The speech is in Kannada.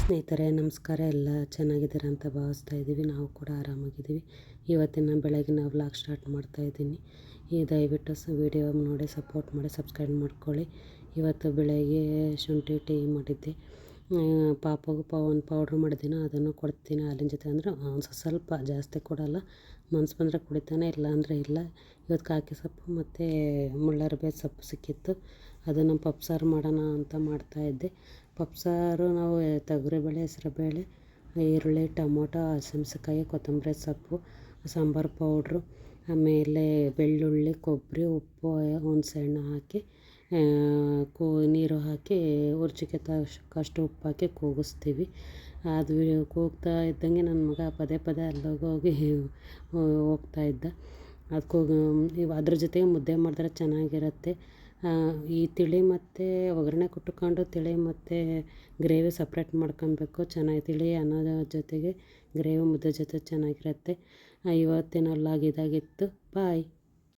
ಸ್ನೇಹಿತರೆ ನಮಸ್ಕಾರ. ಎಲ್ಲ ಚೆನ್ನಾಗಿದ್ದೀರ ಅಂತ ಭಾವಿಸ್ತಾ ಇದ್ದೀವಿ. ನಾವು ಕೂಡ ಆರಾಮಾಗಿದ್ದೀವಿ. ಇವತ್ತಿನ ಬೆಳಗಿನ ವ್ಲಾಗ್ ಸ್ಟಾರ್ಟ್ ಮಾಡ್ತಾಯಿದ್ದೀನಿ. ದಯವಿಟ್ಟು ವಿಡಿಯೋ ನೋಡಿ ಸಪೋರ್ಟ್ ಮಾಡಿ ಸಬ್ಸ್ಕ್ರೈಬ್ ಮಾಡ್ಕೊಳ್ಳಿ. ಇವತ್ತು ಬೆಳಗ್ಗೆ ಶುಂಠಿ ಟೀ ಮಾಡಿದ್ದೆ. ಪಾಪಗೂ ಒಂದು ಪೌಡ್ರ್ ಮಾಡಿದ್ದೀನಿ, ಅದನ್ನು ಕೊಡ್ತೀನಿ ಹಾಲಿನ ಜೊತೆ. ಅಂದರೆ ಸ್ವಲ್ಪ ಜಾಸ್ತಿ ಕೊಡೋಲ್ಲ, ಮನ್ಸು ಬಂದರೆ ಕುಡಿತಾನೆ, ಇಲ್ಲ ಅಂದರೆ ಇಲ್ಲ. ಇವತ್ತು ಕಾಕಿ ಸೊಪ್ಪು ಮತ್ತು ಮುಳ್ಳರಿಬೇ ಸೊಪ್ಪು ಸಿಕ್ಕಿತ್ತು, ಅದನ್ನು ಪಪ್ಸಾರು ಮಾಡೋಣ ಅಂತ ಮಾಡ್ತಾಯಿದ್ದೆ. ಪಪ್ಸಾರು ನಾವು ತೊಗರಿಬೇಳೆ, ಹೆಸರುಬೇಳೆ, ಈರುಳ್ಳಿ, ಟೊಮೊಟೊ, ಹಸಿಮೆಣಸಿನ್ಕಾಯಿ, ಕೊತ್ತಂಬರಿ ಸೊಪ್ಪು, ಸಾಂಬಾರು ಪೌಡ್ರು, ಆಮೇಲೆ ಬೆಳ್ಳುಳ್ಳಿ, ಕೊಬ್ಬರಿ, ಉಪ್ಪು, ಹುಣಸೆಹಣ್ಣು ಹಾಕಿ ನೀರು ಹಾಕಿ ರುಚಿಗೆ ತಕ್ಕಷ್ಟು ಉಪ್ಪು ಹಾಕಿ ಕೂಗಿಸ್ತೀವಿ. ಅದು ಕೂಗ್ತಾ ಇದ್ದಂಗೆ ನನ್ನ ಮಗ ಪದೇ ಪದೇ ಅಲ್ಲೋಗಿ ಹೋಗ್ತಾಯಿದ್ದ. ಅದು ಅದ್ರ ಜೊತೆಗೆ ಮುದ್ದೆ ಮಾಡಿದ್ರೆ ಚೆನ್ನಾಗಿರುತ್ತೆ. ಈ ತಿಳಿ ಮತ್ತು ಒಗ್ಗರಣೆ ಕೊಟ್ಕೊಂಡು ತಿಳಿ ಮತ್ತು ಗ್ರೇವಿ ಸಪ್ರೇಟ್ ಮಾಡ್ಕೊಬೇಕು. ಚೆನ್ನಾಗಿ ತಿಳಿ ಅನ್ನೋದ್ರ ಜೊತೆಗೆ ಗ್ರೇವಿ ಮುದ್ದೆ ಜೊತೆ ಚೆನ್ನಾಗಿರುತ್ತೆ. ಇವತ್ತಿನ ವ್ಲಾಗ್ ಇದಾಗಿತ್ತು. ಬಾಯ್.